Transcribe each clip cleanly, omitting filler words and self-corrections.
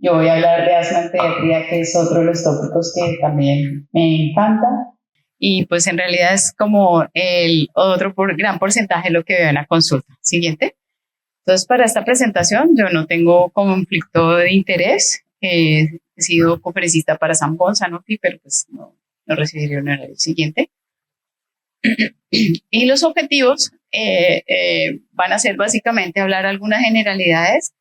Yo voy a hablar de asma en pediatría, que es otro de los tópicos que también me encanta. Y pues en realidad es como el otro gran porcentaje de lo que veo en la consulta. Siguiente. Entonces, para esta presentación yo no tengo conflicto de interés. He sido conferencista para Sambon, Sanofi, pero pues no recibiría un horario. Siguiente. Y los objetivos van a ser básicamente hablar algunas generalidades,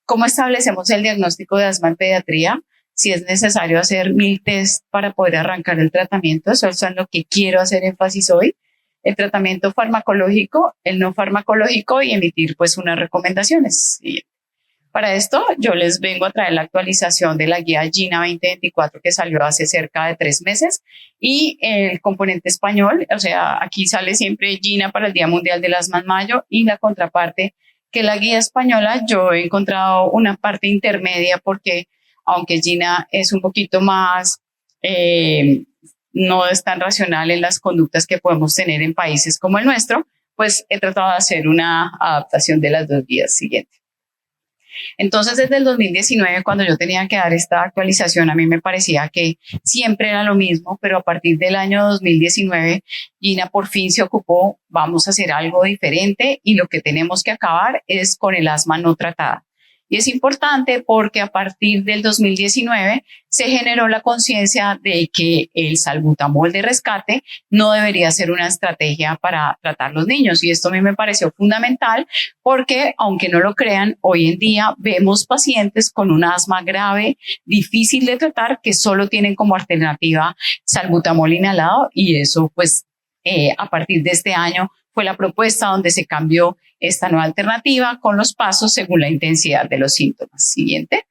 cómo establecemos el diagnóstico de asma en pediatría, si es necesario hacer 1000 test para poder arrancar el tratamiento, eso es en lo que quiero hacer énfasis hoy, el tratamiento farmacológico, el no farmacológico y emitir pues unas recomendaciones. Y para esto yo les vengo a traer la actualización de la guía GINA 2024 que salió hace cerca de 3 meses y el componente español, o sea, aquí sale siempre GINA para el Día Mundial del Asma en mayo y la contraparte que la guía española yo he encontrado una parte intermedia porque aunque GINA es un poquito más, no es tan racional en las conductas que podemos tener en países como el nuestro, pues he tratado de hacer una adaptación de las dos guías siguientes. Entonces, desde el 2019, cuando yo tenía que dar esta actualización, a mí me parecía que siempre era lo mismo, pero a partir del año 2019, Gina por fin se ocupó, vamos a hacer algo diferente y lo que tenemos que acabar es con el asma no tratada. Y es importante porque a partir del 2019 se generó la conciencia de que el salbutamol de rescate no debería ser una estrategia para tratar los niños. Y esto a mí me pareció fundamental porque, aunque no lo crean, hoy en día vemos pacientes con un asma grave, difícil de tratar, que solo tienen como alternativa salbutamol inhalado y eso pues a partir de este año fue la propuesta donde se cambió esta nueva alternativa con los pasos según la intensidad de los síntomas. Siguiente.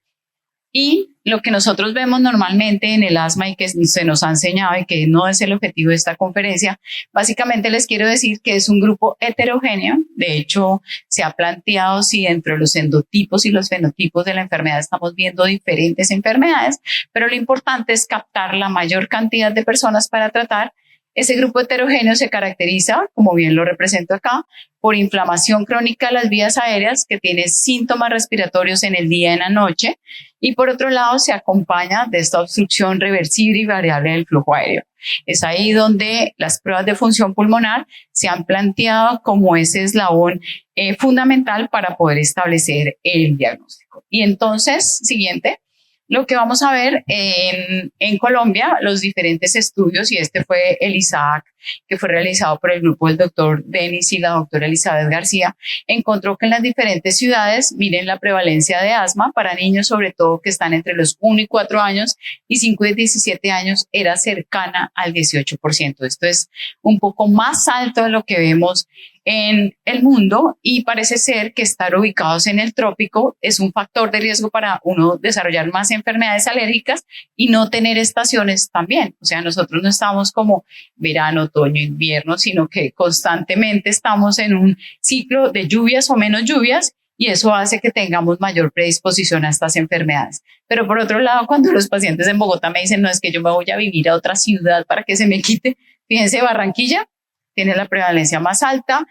Y lo que nosotros vemos normalmente en el asma y que se nos ha enseñado y que no es el objetivo de esta conferencia, básicamente les quiero decir que es un grupo heterogéneo. De hecho, se ha planteado si dentro de los endotipos y los fenotipos de la enfermedad estamos viendo diferentes enfermedades, pero lo importante es captar la mayor cantidad de personas para tratar. Ese grupo heterogéneo se caracteriza, como bien lo represento acá, por inflamación crónica de las vías aéreas que tiene síntomas respiratorios en el día y en la noche y por otro lado se acompaña de esta obstrucción reversible y variable del flujo aéreo. Es ahí donde las pruebas de función pulmonar se han planteado como ese eslabón fundamental para poder establecer el diagnóstico. Y entonces, siguiente. Lo que vamos a ver en Colombia, los diferentes estudios, y este fue el ISAAC, que fue realizado por el grupo del doctor Denis y la doctora Elizabeth García, encontró que en las diferentes ciudades, miren la prevalencia de asma para niños, sobre todo que están entre los 1 y 4 años y 5 y 17 años, era cercana al 18%. Esto es un poco más alto de lo que vemos en el mundo y parece ser que estar ubicados en el trópico es un factor de riesgo para uno desarrollar más enfermedades alérgicas y no tener estaciones también. O sea, nosotros no estamos como verano, otoño, invierno, sino que constantemente estamos en un ciclo de lluvias o menos lluvias y eso hace que tengamos mayor predisposición a estas enfermedades. Pero por otro lado, cuando los pacientes en Bogotá me dicen, no, es que yo me voy a vivir a otra ciudad para que se me quite, fíjense, Barranquilla tiene la prevalencia más alta,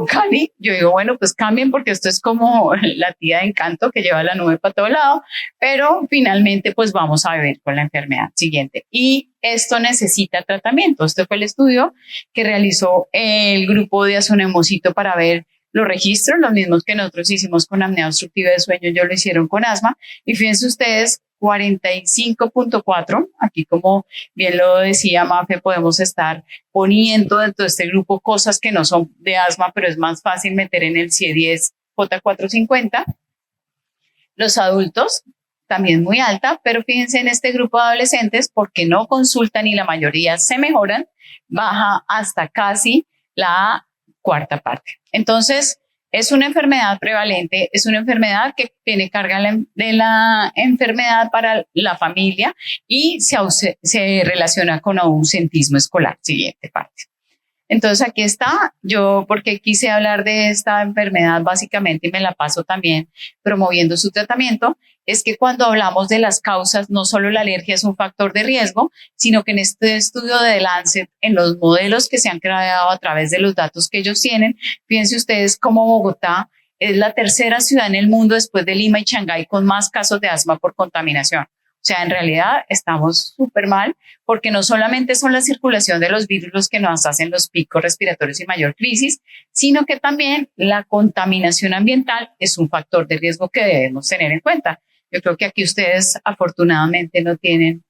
Cali, yo digo, bueno, pues cambien porque esto es como la tía de Encanto que lleva la nube para todo lado, pero finalmente pues vamos a vivir con la enfermedad siguiente. Y esto necesita tratamiento. Este fue el estudio que realizó el grupo de Azonemocito para ver los registros, los mismos que nosotros hicimos con apnea obstructiva de sueño, ellos lo hicieron con asma. Y fíjense ustedes, 45.4, aquí como bien lo decía Mafe, podemos estar poniendo dentro de este grupo cosas que no son de asma, pero es más fácil meter en el CIE-10 J450. Los adultos, también muy alta, pero fíjense en este grupo de adolescentes, porque no consultan y la mayoría se mejoran, baja hasta casi la cuarta parte. Entonces, es una enfermedad prevalente, es una enfermedad que tiene carga de la enfermedad para la familia y se relaciona con ausentismo escolar. Siguiente parte. Entonces aquí está, yo porque quise hablar de esta enfermedad básicamente y me la paso también promoviendo su tratamiento, es que cuando hablamos de las causas, no solo la alergia es un factor de riesgo, sino que en este estudio de Lancet, en los modelos que se han creado a través de los datos que ellos tienen, fíjense ustedes cómo Bogotá es la tercera ciudad en el mundo después de Lima y Shanghái con más casos de asma por contaminación. O sea, en realidad estamos súper mal porque no solamente son la circulación de los virus los que nos hacen los picos respiratorios y mayor crisis, sino que también la contaminación ambiental es un factor de riesgo que debemos tener en cuenta. Yo creo que aquí ustedes afortunadamente no tienen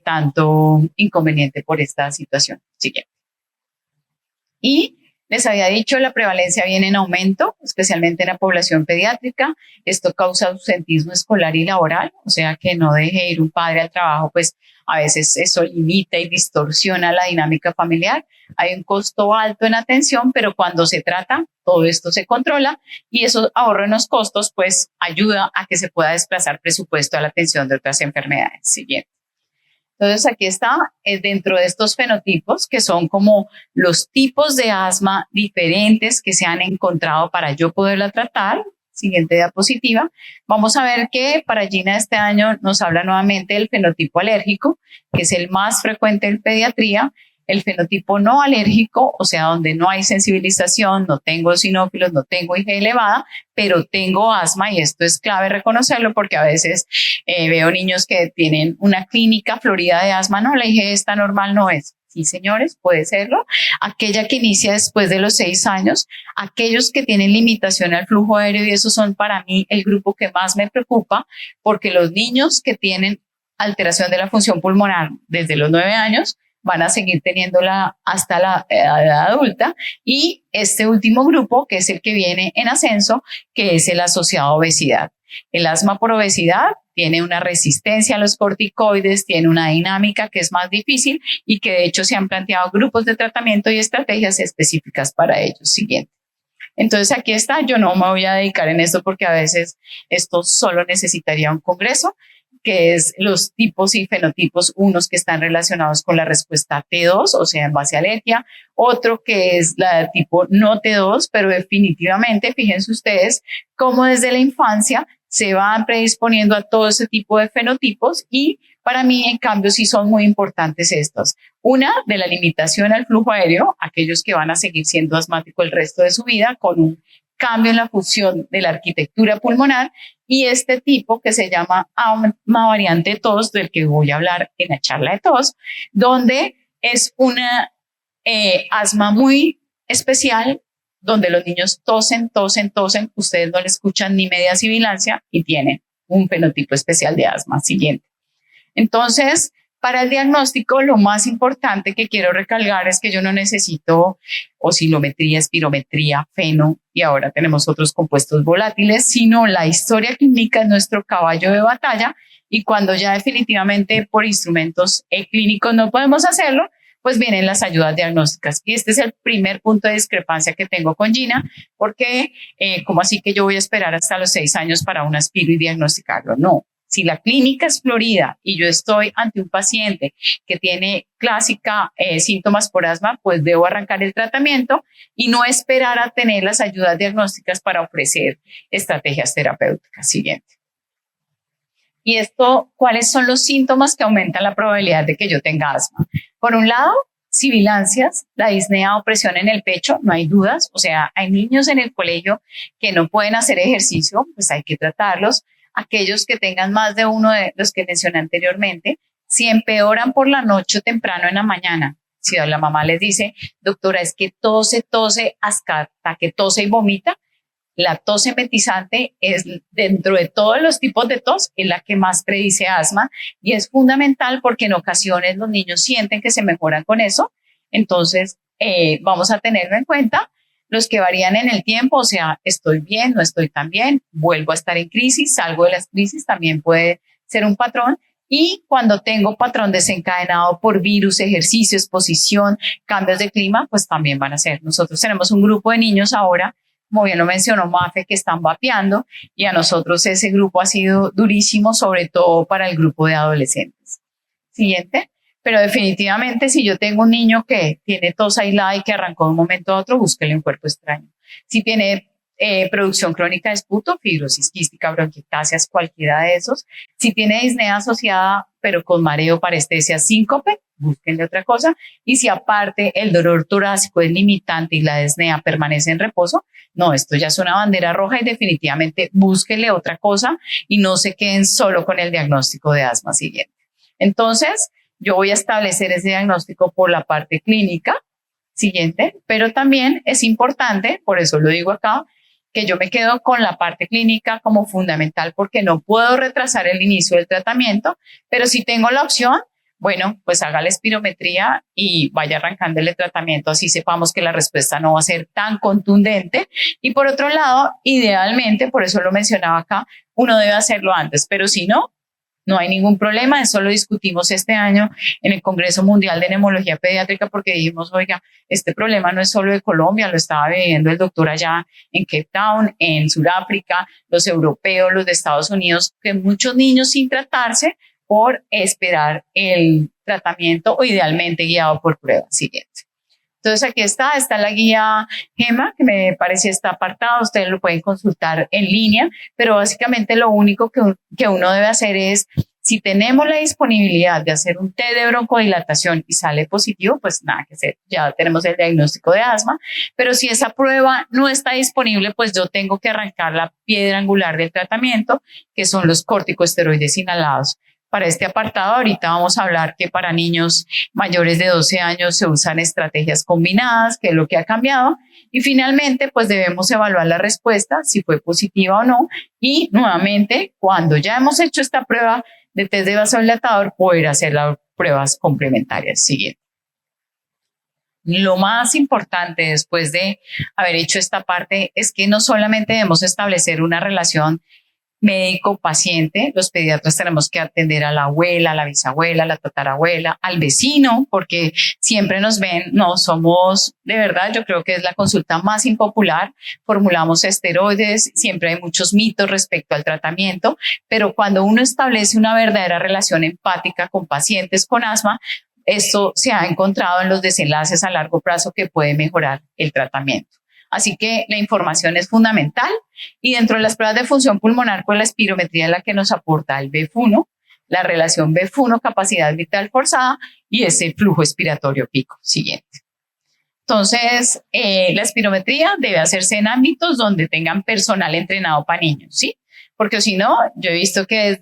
tanto inconveniente por esta situación. Siguiente. Y les había dicho, la prevalencia viene en aumento, especialmente en la población pediátrica. Esto causa ausentismo escolar y laboral, o sea que no deje ir un padre al trabajo, pues a veces eso limita y distorsiona la dinámica familiar. Hay un costo alto en atención, pero cuando se trata, todo esto se controla y eso ahorro en los costos, pues ayuda a que se pueda desplazar presupuesto a la atención de otras enfermedades. Siguiente. Entonces aquí está, dentro de estos fenotipos, que son como los tipos de asma diferentes que se han encontrado para yo poderla tratar. Siguiente diapositiva. Vamos a ver que para Gina este año nos habla nuevamente del fenotipo alérgico, que es el más frecuente en pediatría. El fenotipo no alérgico, o sea, donde no hay sensibilización, no tengo eosinófilos, no tengo IgE elevada, pero tengo asma, y esto es clave reconocerlo porque a veces veo niños que tienen una clínica florida de asma. No, la IgE está normal, no es. Sí, señores, puede serlo. Aquella que inicia después de los 6 años, aquellos que tienen limitación al flujo aéreo, y esos son para mí el grupo que más me preocupa, porque los niños que tienen alteración de la función pulmonar desde los 9 años van a seguir teniéndola hasta la edad adulta, y este último grupo, que es el que viene en ascenso, que es el asociado a obesidad. El asma por obesidad tiene una resistencia a los corticoides, tiene una dinámica que es más difícil y que de hecho se han planteado grupos de tratamiento y estrategias específicas para ellos. Siguiente. Entonces aquí está, yo no me voy a dedicar en esto porque a veces esto solo necesitaría un congreso, que es los tipos y fenotipos, unos que están relacionados con la respuesta T2, o sea, en base a alergia, otro que es la tipo no T2, pero definitivamente, fíjense ustedes, cómo desde la infancia se van predisponiendo a todo ese tipo de fenotipos, y para mí, en cambio, sí son muy importantes estos. Una, de la limitación al flujo aéreo, aquellos que van a seguir siendo asmáticos el resto de su vida, con un cambio en la función de la arquitectura pulmonar, y este tipo que se llama asma variante tos, del que voy a hablar en la charla de tos, donde es una asma muy especial, donde los niños tosen, ustedes no le escuchan ni media sibilancia y tienen un fenotipo especial de asma. Siguiente. Entonces, para el diagnóstico, lo más importante que quiero recalcar es que yo no necesito oscilometría, espirometría, feno, y ahora tenemos otros compuestos volátiles, sino la historia clínica es nuestro caballo de batalla, y cuando ya definitivamente por instrumentos clínicos no podemos hacerlo, pues vienen las ayudas diagnósticas. Y este es el primer punto de discrepancia que tengo con Gina, porque ¿cómo así que yo voy a esperar hasta los 6 años para un aspiro y diagnosticarlo? No. Si la clínica es florida y yo estoy ante un paciente que tiene clásica síntomas por asma, pues debo arrancar el tratamiento y no esperar a tener las ayudas diagnósticas para ofrecer estrategias terapéuticas. Siguiente. Y esto, ¿cuáles son los síntomas que aumentan la probabilidad de que yo tenga asma? Por un lado, sibilancias, la disnea o presión en el pecho, no hay dudas. O sea, hay niños en el colegio que no pueden hacer ejercicio, pues hay que tratarlos. Aquellos que tengan más de uno de los que mencioné anteriormente, si empeoran por la noche o temprano en la mañana, si la mamá les dice, doctora, es que tose hasta que tose y vomita, la tos empetizante es, dentro de todos los tipos de tos, es la que más predice asma, y es fundamental porque en ocasiones los niños sienten que se mejoran con eso. Entonces, vamos a tenerlo en cuenta. Los que varían en el tiempo, o sea, estoy bien, no estoy tan bien, vuelvo a estar en crisis, salgo de las crisis, también puede ser un patrón. Y cuando tengo patrón desencadenado por virus, ejercicio, exposición, cambios de clima, pues también van a ser. Nosotros tenemos un grupo de niños ahora, como bien lo mencionó Mafe, que están vapeando, y a nosotros ese grupo ha sido durísimo, sobre todo para el grupo de adolescentes. Siguiente. Pero definitivamente, si yo tengo un niño que tiene tos aislada y que arrancó de un momento a otro, búsquele un cuerpo extraño. Si tiene producción crónica de esputo, fibrosis quística, bronquiectasias, cualquiera de esos. Si tiene disnea asociada, pero con mareo, parestesia, síncope, búsquenle otra cosa. Y si aparte el dolor torácico es limitante y la disnea permanece en reposo, no, esto ya es una bandera roja y definitivamente búsquenle otra cosa y no se queden solo con el diagnóstico de asma siguiente. Entonces, yo voy a establecer ese diagnóstico por la parte clínica siguiente, pero también es importante, por eso lo digo acá, que yo me quedo con la parte clínica como fundamental porque no puedo retrasar el inicio del tratamiento, pero si tengo la opción, bueno, pues haga la espirometría y vaya arrancando el tratamiento, así sepamos que la respuesta no va a ser tan contundente. Y por otro lado, idealmente, por eso lo mencionaba acá, uno debe hacerlo antes, pero si no, no hay ningún problema. Eso lo discutimos este año en el Congreso Mundial de Neumología Pediátrica porque dijimos, oiga, este problema no es solo de Colombia, lo estaba viviendo el doctor allá en Cape Town, en Sudáfrica, los europeos, los de Estados Unidos, que muchos niños sin tratarse por esperar el tratamiento o idealmente guiado por pruebas siguientes. Entonces aquí está la guía GEMA, que me parece está apartado, ustedes lo pueden consultar en línea, pero básicamente lo único que uno debe hacer es, si tenemos la disponibilidad de hacer un test de broncodilatación y sale positivo, pues nada que hacer, ya tenemos el diagnóstico de asma, pero si esa prueba no está disponible, pues yo tengo que arrancar la piedra angular del tratamiento, que son los corticosteroides inhalados. Para este apartado, ahorita vamos a hablar que para niños mayores de 12 años se usan estrategias combinadas, que es lo que ha cambiado. Y finalmente, pues debemos evaluar la respuesta, si fue positiva o no. Y nuevamente, cuando ya hemos hecho esta prueba de test de vasodilatador, poder hacer las pruebas complementarias siguientes. Lo más importante después de haber hecho esta parte es que no solamente debemos establecer una relación médico-paciente, los pediatras tenemos que atender a la abuela, a la bisabuela, a la tatarabuela, al vecino, porque siempre nos ven, no somos, de verdad, yo creo que es la consulta más impopular, formulamos esteroides, siempre hay muchos mitos respecto al tratamiento, pero cuando uno establece una verdadera relación empática con pacientes con asma, esto se ha encontrado en los desenlaces a largo plazo que puede mejorar el tratamiento. Así que la información es fundamental y dentro de las pruebas de función pulmonar, pues la espirometría es la que nos aporta el BF1, la relación BF1, capacidad vital forzada y ese flujo expiratorio pico siguiente. Entonces, la espirometría debe hacerse en ámbitos donde tengan personal entrenado para niños, ¿sí? Porque si no, yo he visto que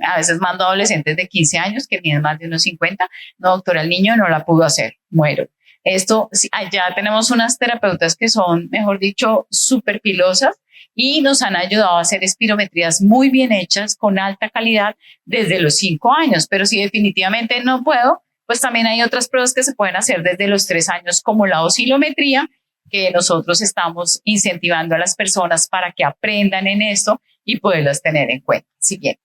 a veces mando a adolescentes de 15 años que miden más de unos 50, no, doctora, el niño no la pudo hacer, muero. Esto, allá tenemos unas terapeutas que son, mejor dicho, súper pilosas y nos han ayudado a hacer espirometrías muy bien hechas con alta calidad desde los 5 años. Pero si definitivamente no puedo, pues también hay otras pruebas que se pueden hacer desde los 3 años, como la oscilometría, que nosotros estamos incentivando a las personas para que aprendan en esto y poderlas tener en cuenta. Siguiente.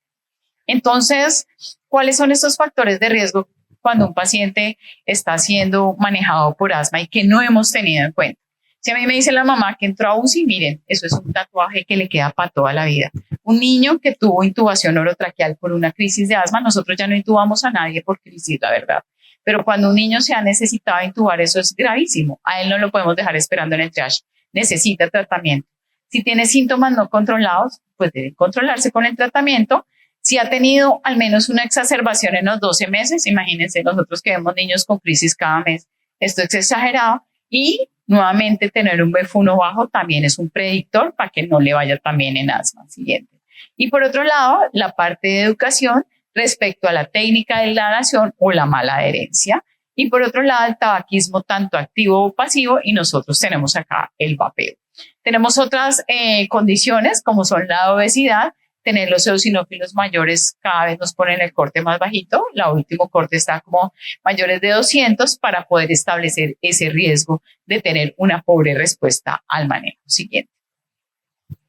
Entonces, ¿cuáles son estos factores de riesgo cuando un paciente está siendo manejado por asma y que no hemos tenido en cuenta? Si a mí me dice la mamá que entró a UCI, miren, eso es un tatuaje que le queda para toda la vida. Un niño que tuvo intubación orotraqueal por una crisis de asma, nosotros ya no intubamos a nadie por crisis, la verdad. Pero cuando un niño se ha necesitado intubar, eso es gravísimo. A él no lo podemos dejar esperando en el triage. Necesita tratamiento. Si tiene síntomas no controlados, pues debe controlarse con el tratamiento. Si ha tenido al menos una exacerbación en los 12 meses, imagínense nosotros que vemos niños con crisis cada mes, esto es exagerado. Y nuevamente tener un BF1 bajo también es un predictor para que no le vaya también en asma. Siguiente. Y por otro lado, la parte de educación respecto a la técnica de inhalación o la mala adherencia. Y por otro lado, el tabaquismo tanto activo o pasivo y nosotros tenemos acá el vapeo. Tenemos otras condiciones como son la obesidad, tener los eosinófilos mayores cada vez nos ponen el corte más bajito, la último corte está como mayores de 200 para poder establecer ese riesgo de tener una pobre respuesta al manejo siguiente.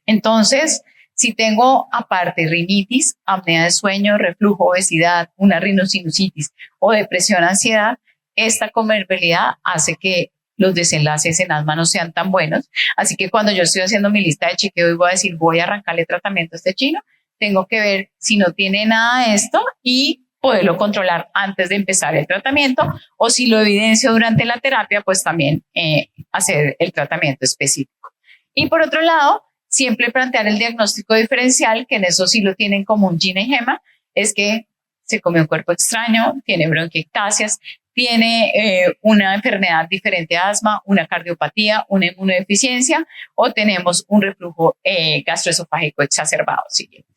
Entonces, si tengo aparte rinitis, apnea de sueño, reflujo, obesidad, una rinosinusitis o depresión, ansiedad, esta comorbilidad hace que los desenlaces en asma no sean tan buenos. Así que cuando yo estoy haciendo mi lista de chequeo y voy a decir, voy a arrancarle tratamiento a este chino, tengo que ver si no tiene nada de esto y poderlo controlar antes de empezar el tratamiento, o si lo evidencio durante la terapia, pues también hacer el tratamiento específico. Y por otro lado, siempre plantear el diagnóstico diferencial, que en eso sí lo tienen como un Gina y Gema, es que se comió un cuerpo extraño, tiene bronquiectasias, tiene una enfermedad diferente a asma, una cardiopatía, una inmunodeficiencia o tenemos un reflujo gastroesofágico exacerbado. Siguiente.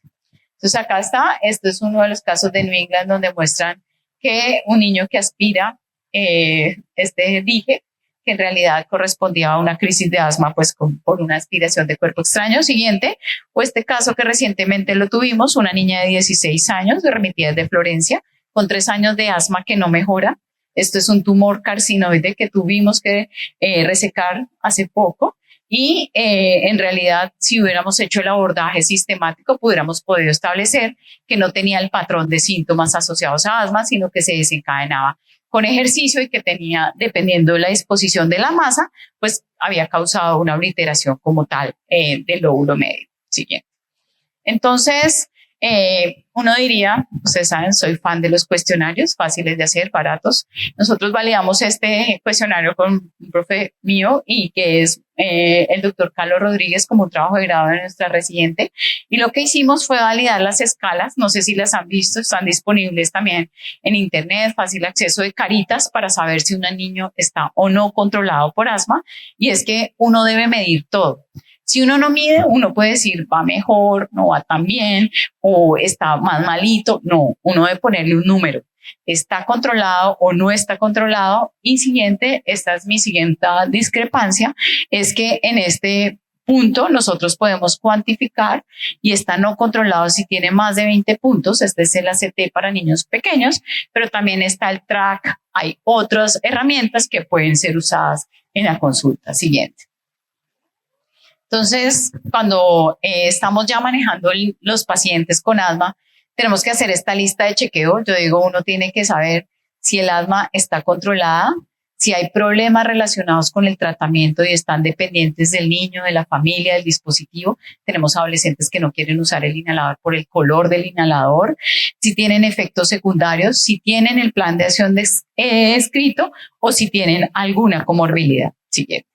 Entonces acá está, esto es uno de los casos de New England donde muestran que un niño que aspira dije que en realidad correspondía a una crisis de asma, pues por una aspiración de cuerpo extraño. Siguiente, o este caso que recientemente lo tuvimos, una niña de 16 años, remitida de Florencia, con 3 años de asma que no mejora. Esto es un tumor carcinoide que tuvimos que resecar hace poco. Y en realidad, si hubiéramos hecho el abordaje sistemático, hubiéramos podido establecer que no tenía el patrón de síntomas asociados a asma, sino que se desencadenaba con ejercicio y que tenía, dependiendo de la disposición de la masa, pues había causado una obliteración como tal del lóbulo medio. Siguiente. Entonces, uno diría, ustedes saben, soy fan de los cuestionarios, fáciles de hacer, baratos. Nosotros validamos este cuestionario con un profe mío y que es el doctor Carlos Rodríguez como un trabajo de grado de nuestra residente. Y lo que hicimos fue validar las escalas, no sé si las han visto, están disponibles también en internet, fácil acceso de caritas para saber si un niño está o no controlado por asma. Y es que uno debe medir todo. Si uno no mide, uno puede decir va mejor, no va tan bien o está más malito. No, uno debe ponerle un número. ¿Está controlado o no está controlado? Y siguiente, esta es mi siguiente discrepancia, es que en este punto nosotros podemos cuantificar y está no controlado si tiene más de 20 puntos. Este es el ACT para niños pequeños, pero también está el TRAC. Hay otras herramientas que pueden ser usadas en la consulta. Siguiente. Entonces, cuando estamos ya manejando los pacientes con asma, tenemos que hacer esta lista de chequeo. Yo digo, uno tiene que saber si el asma está controlada, si hay problemas relacionados con el tratamiento y están dependientes del niño, de la familia, del dispositivo. Tenemos adolescentes que no quieren usar el inhalador por el color del inhalador, si tienen efectos secundarios, si tienen el plan de acción escrito o si tienen alguna comorbilidad. Siguiente.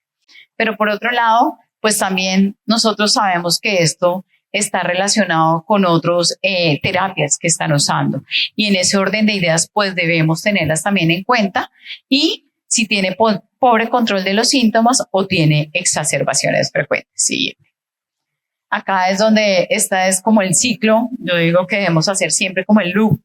Pero por otro lado, pues también nosotros sabemos que esto está relacionado con otras terapias que están usando. Y en ese orden de ideas, pues debemos tenerlas también en cuenta. Y si tiene pobre control de los síntomas o tiene exacerbaciones frecuentes. Sí. Acá es donde esta es como el ciclo. Yo digo que debemos hacer siempre como el loop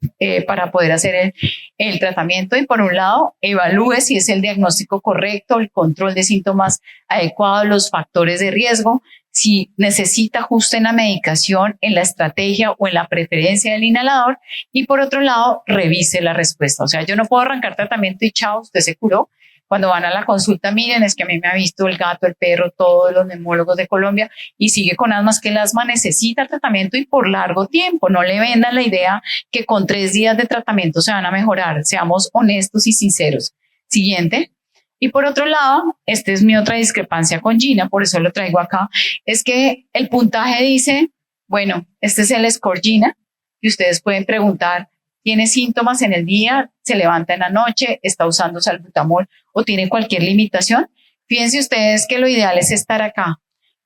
para poder hacer el tratamiento. Y por un lado, evalúe si es el diagnóstico correcto, el control de síntomas adecuado, los factores de riesgo, si necesita ajuste en la medicación, en la estrategia o en la preferencia del inhalador. Y por otro lado, revise la respuesta. O sea, yo no puedo arrancar tratamiento y chao, usted se curó. Cuando van a la consulta, miren, es que a mí me ha visto el gato, el perro, todos los neumólogos de Colombia y sigue con asma, que el asma necesita tratamiento y por largo tiempo. No le vendan la idea que con 3 días de tratamiento se van a mejorar. Seamos honestos y sinceros. Siguiente. Y por otro lado, esta es mi otra discrepancia con Gina, por eso lo traigo acá, es que el puntaje dice, bueno, este es el score Gina y ustedes pueden preguntar, ¿tiene síntomas en el día? ¿Se levanta en la noche? ¿Está usando salbutamol? ¿O tiene cualquier limitación? Fíjense ustedes que lo ideal es estar acá,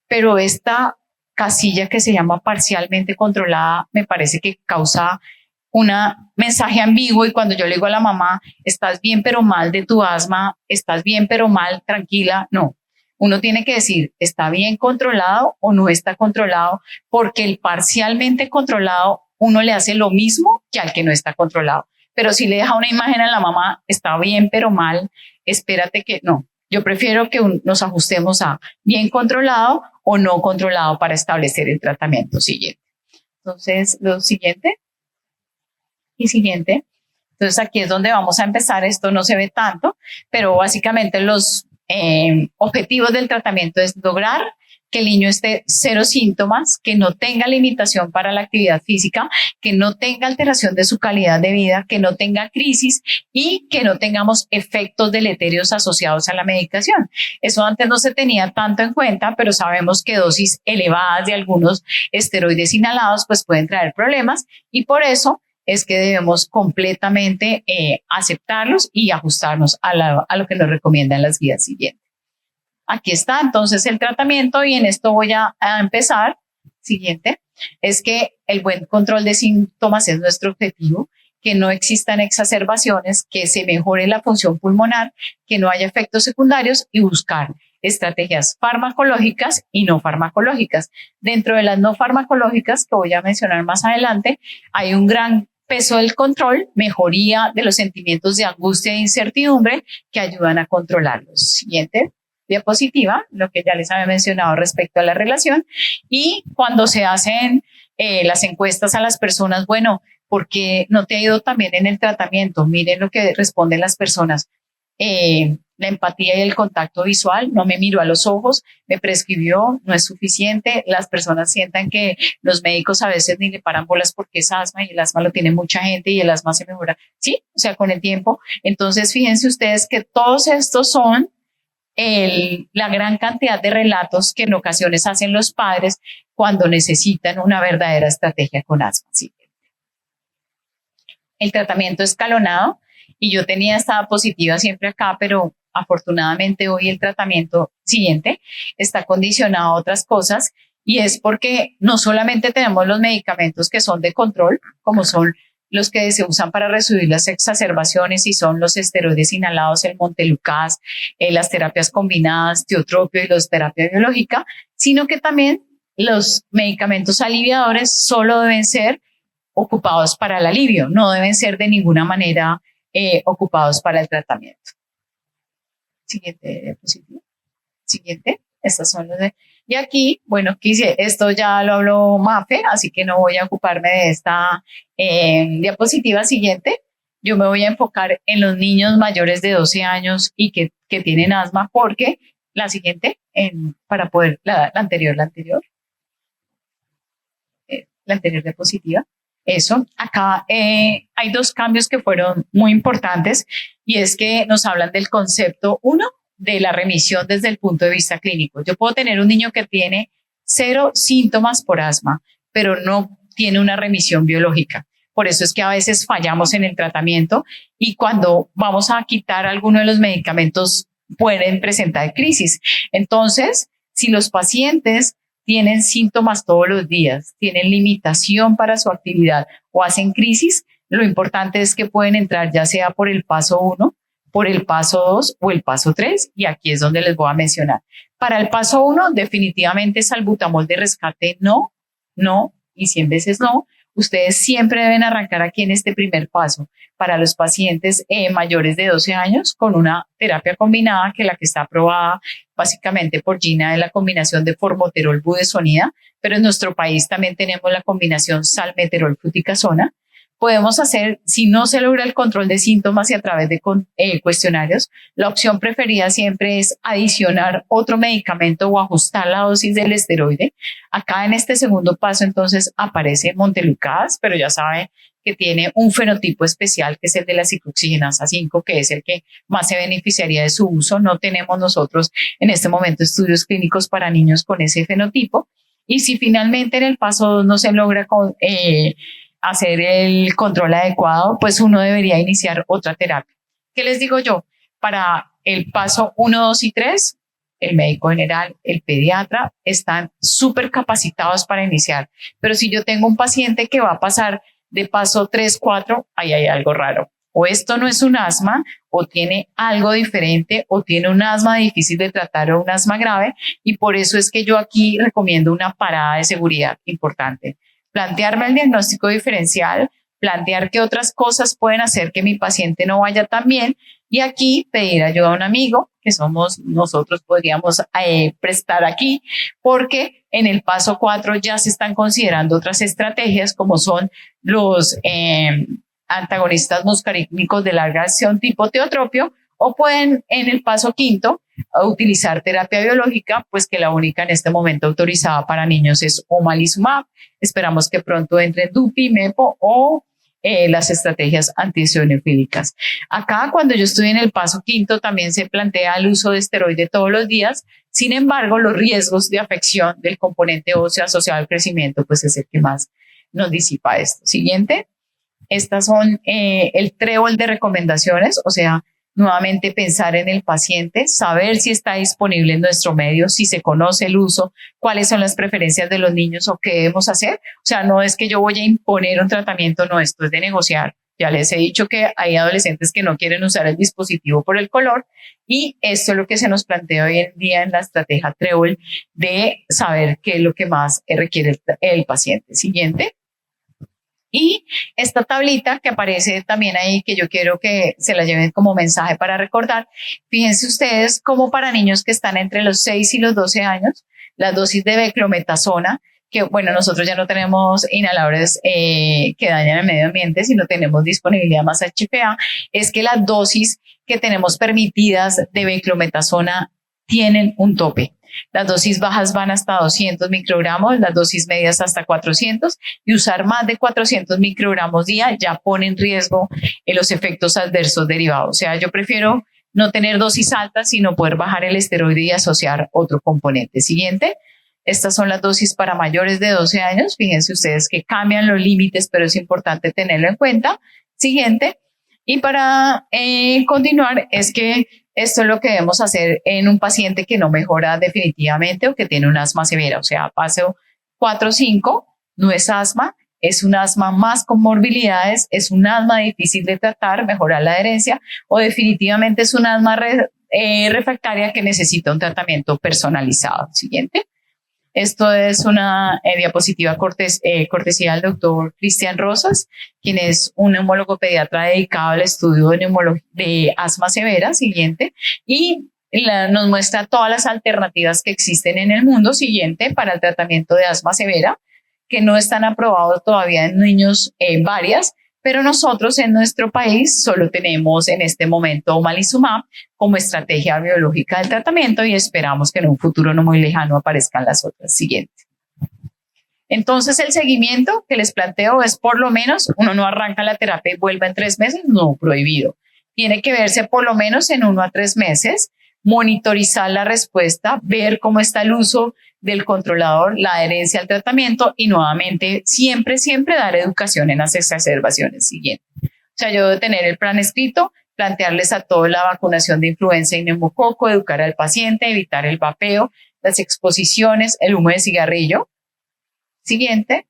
pero esta casilla que se llama parcialmente controlada me parece que causa un mensaje ambiguo y cuando yo le digo a la mamá, estás bien pero mal de tu asma, estás bien pero mal, tranquila, no. Uno tiene que decir, ¿está bien controlado o no está controlado? Porque el parcialmente controlado uno le hace lo mismo que al que no está controlado. Pero si le deja una imagen a la mamá, está bien pero mal, espérate que no. Yo prefiero que nos ajustemos a bien controlado o no controlado para establecer el tratamiento siguiente. Entonces, lo siguiente y siguiente. Entonces, aquí es donde vamos a empezar. Esto no se ve tanto, pero básicamente los objetivos del tratamiento es lograr que el niño esté cero síntomas, que no tenga limitación para la actividad física, que no tenga alteración de su calidad de vida, que no tenga crisis y que no tengamos efectos deleterios asociados a la medicación. Eso antes no se tenía tanto en cuenta, pero sabemos que dosis elevadas de algunos esteroides inhalados pues pueden traer problemas y por eso es que debemos completamente aceptarlos y ajustarnos a lo que nos recomiendan las guías siguientes. Aquí está entonces el tratamiento y en esto voy a empezar. Siguiente, es que el buen control de síntomas es nuestro objetivo, que no existan exacerbaciones, que se mejore la función pulmonar, que no haya efectos secundarios y buscar estrategias farmacológicas y no farmacológicas. Dentro de las no farmacológicas, que voy a mencionar más adelante, hay un gran peso del control, mejoría de los sentimientos de angustia e incertidumbre que ayudan a controlarlos. Siguiente diapositiva, lo que ya les había mencionado respecto a la relación. Y cuando se hacen las encuestas a las personas, bueno, ¿por qué no te ha ido también en el tratamiento? Miren lo que responden las personas. La empatía y el contacto visual, no me miro a los ojos, me prescribió, no es suficiente. Las personas sientan que los médicos a veces ni le paran bolas porque es asma y el asma lo tiene mucha gente y el asma se mejora. Sí, o sea, con el tiempo. Entonces, fíjense ustedes que todos estos son la gran cantidad de relatos que en ocasiones hacen los padres cuando necesitan una verdadera estrategia con asma. Sí. El tratamiento escalonado, y yo tenía esta diapositiva siempre acá, pero afortunadamente hoy el tratamiento siguiente está condicionado a otras cosas, y es porque no solamente tenemos los medicamentos que son de control, como son los que se usan para reducir las exacerbaciones y son los esteroides inhalados, el Montelukast, las terapias combinadas, tiotropio y los terapia biológica, sino que también los medicamentos aliviadores solo deben ser ocupados para el alivio, no deben ser de ninguna manera ocupados para el tratamiento. Siguiente diapositiva. Siguiente. Estas son los de... Y aquí, bueno, quise, esto ya lo habló Mafe, así que no voy a ocuparme de esta diapositiva siguiente. Yo me voy a enfocar en los niños mayores de 12 años y que tienen asma, porque la siguiente, para poder, la anterior diapositiva. Eso, acá hay dos cambios que fueron muy importantes y es que nos hablan del concepto, uno, de la remisión desde el punto de vista clínico. Yo puedo tener un niño que tiene 0 síntomas por asma, pero no tiene una remisión biológica. Por eso es que a veces fallamos en el tratamiento y cuando vamos a quitar alguno de los medicamentos pueden presentar crisis. Entonces, si los pacientes tienen síntomas todos los días, tienen limitación para su actividad o hacen crisis, lo importante es que pueden entrar ya sea por el paso 1, por el paso 2 o el paso 3, y aquí es donde les voy a mencionar. Para el paso 1, definitivamente salbutamol de rescate no y 100 veces no. Ustedes siempre deben arrancar aquí en este primer paso para los pacientes mayores de 12 años con una terapia combinada, que la que está aprobada básicamente por GINA es la combinación de formoterol-budesonida, pero en nuestro país también tenemos la combinación salmeterol-fluticasona. Podemos hacer, si no se logra el control de síntomas y a través de cuestionarios, la opción preferida siempre es adicionar otro medicamento o ajustar la dosis del esteroide. Acá en este segundo paso entonces aparece Montelukast, pero ya saben que tiene un fenotipo especial que es el de la ciclooxigenasa 5, que es el que más se beneficiaría de su uso. No tenemos nosotros en este momento estudios clínicos para niños con ese fenotipo. Y si finalmente en el paso 2 no se logra hacer el control adecuado, pues uno debería iniciar otra terapia. ¿Qué les digo yo? Para el paso 1, 2 y 3, el médico general, el pediatra están súper capacitados para iniciar. Pero si yo tengo un paciente que va a pasar de paso 3, 4, ahí hay algo raro. O esto no es un asma, o tiene algo diferente, o tiene un asma difícil de tratar o un asma grave, y por eso es que yo aquí recomiendo una parada de seguridad importante. Plantearme el diagnóstico diferencial, plantear qué otras cosas pueden hacer que mi paciente no vaya tan bien y aquí pedir ayuda a un amigo, que somos nosotros, podríamos prestar aquí, porque en el paso 4 ya se están considerando otras estrategias como son los antagonistas muscarínicos de larga acción tipo teotropio, o pueden en el paso 5 utilizar terapia biológica, pues que la única en este momento autorizada para niños es omalizumab. Esperamos que pronto entre Dupi, Mepo o las estrategias antieosinofílicas. Acá, cuando yo estoy en el paso 5, también se plantea el uso de esteroide todos los días. Sin embargo, los riesgos de afección del componente óseo asociado al crecimiento, pues es el que más nos disipa esto. Siguiente. Estas son el trébol de recomendaciones, o sea, nuevamente pensar en el paciente, saber si está disponible en nuestro medio, si se conoce el uso, cuáles son las preferencias de los niños o qué debemos hacer. O sea, no es que yo voy a imponer un tratamiento, no, esto es de negociar. Ya les he dicho que hay adolescentes que no quieren usar el dispositivo por el color y esto es lo que se nos plantea hoy en día en la estrategia Trébol de saber qué es lo que más requiere el paciente. Siguiente. Y esta tablita que aparece también ahí, que yo quiero que se la lleven como mensaje para recordar, fíjense ustedes cómo para niños que están entre los 6 y los 12 años, la dosis de beclometasona, que bueno, nosotros ya no tenemos inhaladores que dañan el medio ambiente, sino tenemos disponibilidad más HPA, es que las dosis que tenemos permitidas de beclometasona tienen un tope. Las dosis bajas van hasta 200 microgramos, las dosis medias hasta 400 y usar más de 400 microgramos día ya pone en riesgo los efectos adversos derivados. O sea, yo prefiero no tener dosis altas, sino poder bajar el esteroide y asociar otro componente. Siguiente. Estas son las dosis para mayores de 12 años. Fíjense ustedes que cambian los límites, pero es importante tenerlo en cuenta. Siguiente. Y para continuar, es que esto es lo que debemos hacer en un paciente que no mejora definitivamente o que tiene un asma severa. O sea, paso 4 o 5 no es asma, es un asma más con morbilidades, es un asma difícil de tratar, mejorar la adherencia o definitivamente es un asma refractaria que necesita un tratamiento personalizado. Siguiente. Esto es una diapositiva cortesía del doctor Cristian Rosas, quien es un neumólogo pediatra dedicado al estudio de asma severa. Siguiente. Y nos muestra todas las alternativas que existen en el mundo. Siguiente. Para el tratamiento de asma severa, que no están aprobados todavía en niños varias, pero nosotros en nuestro país solo tenemos en este momento omalizumab como estrategia biológica del tratamiento y esperamos que en un futuro no muy lejano aparezcan las otras. Siguientes. Entonces el seguimiento que les planteo es por lo menos, uno no arranca la terapia y vuelve en 3 meses, no, prohibido. Tiene que verse por lo menos en 1 a 3 meses, monitorizar la respuesta, ver cómo está el uso del controlador, la adherencia al tratamiento y nuevamente siempre dar educación en las exacerbaciones siguientes. O sea, yo debo tener el plan escrito, plantearles a todos la vacunación de influenza y neumococo, educar al paciente, evitar el vapeo, las exposiciones, el humo de cigarrillo. Siguiente.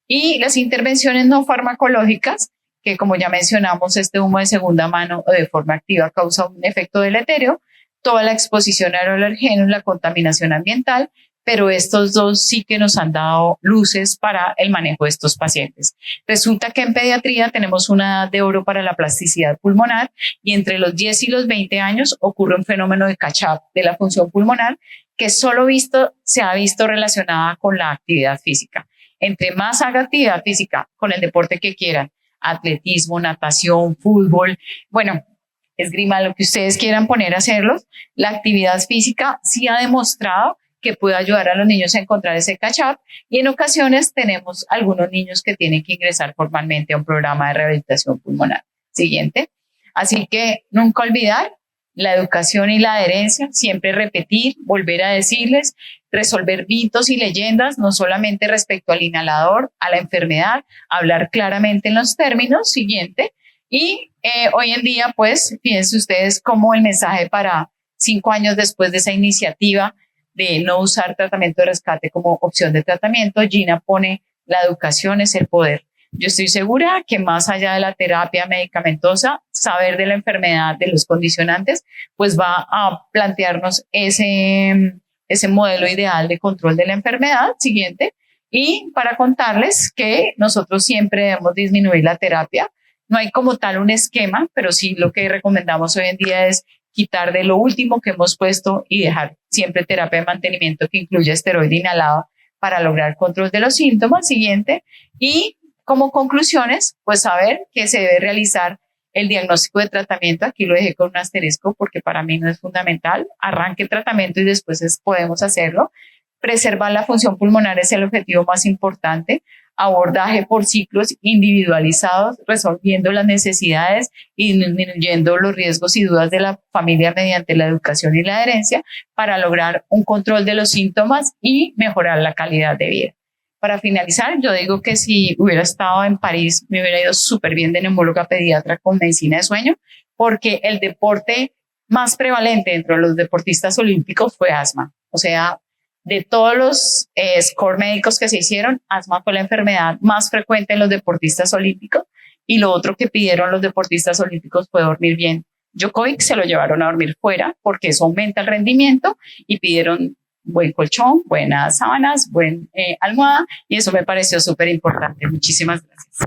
Y las intervenciones no farmacológicas, que como ya mencionamos, este humo de segunda mano o de forma activa causa un efecto deleterio, toda la exposición a alergenos, la contaminación ambiental, pero estos dos sí que nos han dado luces para el manejo de estos pacientes. Resulta que en pediatría tenemos una edad de oro para la plasticidad pulmonar y entre los 10 y los 20 años ocurre un fenómeno de catch-up de la función pulmonar que solo se ha visto relacionada con la actividad física. Entre más haga actividad física con el deporte que quieran, atletismo, natación, fútbol, bueno, esgrima, lo que ustedes quieran poner a hacerlos, la actividad física sí ha demostrado que puede ayudar a los niños a encontrar ese catch-up y en ocasiones tenemos algunos niños que tienen que ingresar formalmente a un programa de rehabilitación pulmonar. Siguiente. Así que nunca olvidar la educación y la adherencia, siempre repetir, volver a decirles, resolver mitos y leyendas, no solamente respecto al inhalador, a la enfermedad, hablar claramente en los términos. Siguiente. Y hoy en día, pues, fíjense ustedes cómo el mensaje para 5 años después de esa iniciativa de no usar tratamiento de rescate como opción de tratamiento, Gina pone la educación es el poder. Yo estoy segura que más allá de la terapia medicamentosa, saber de la enfermedad, de los condicionantes, pues va a plantearnos ese modelo ideal de control de la enfermedad. Siguiente. Y para contarles que nosotros siempre debemos disminuir la terapia. No hay como tal un esquema, pero sí lo que recomendamos hoy en día es quitar de lo último que hemos puesto y dejar siempre terapia de mantenimiento que incluya esteroide inhalado para lograr control de los síntomas. Siguiente. Y como conclusiones, pues saber que se debe realizar el diagnóstico de tratamiento. Aquí lo dejé con un asterisco porque para mí no es fundamental. Arranque el tratamiento y después podemos hacerlo. Preservar la función pulmonar es el objetivo más importante. Abordaje por ciclos individualizados, resolviendo las necesidades y disminuyendo los riesgos y dudas de la familia mediante la educación y la adherencia para lograr un control de los síntomas y mejorar la calidad de vida. Para finalizar, yo digo que si hubiera estado en París, me hubiera ido súper bien de neumóloga pediatra con medicina de sueño, porque el deporte más prevalente dentro de los deportistas olímpicos fue asma. O sea, de todos los score médicos que se hicieron, asma fue la enfermedad más frecuente en los deportistas olímpicos. Y lo otro que pidieron los deportistas olímpicos fue dormir bien. Djokovic se lo llevaron a dormir fuera porque eso aumenta el rendimiento, y pidieron buen colchón, buenas sábanas, buen almohada, y eso me pareció súper importante. Muchísimas gracias.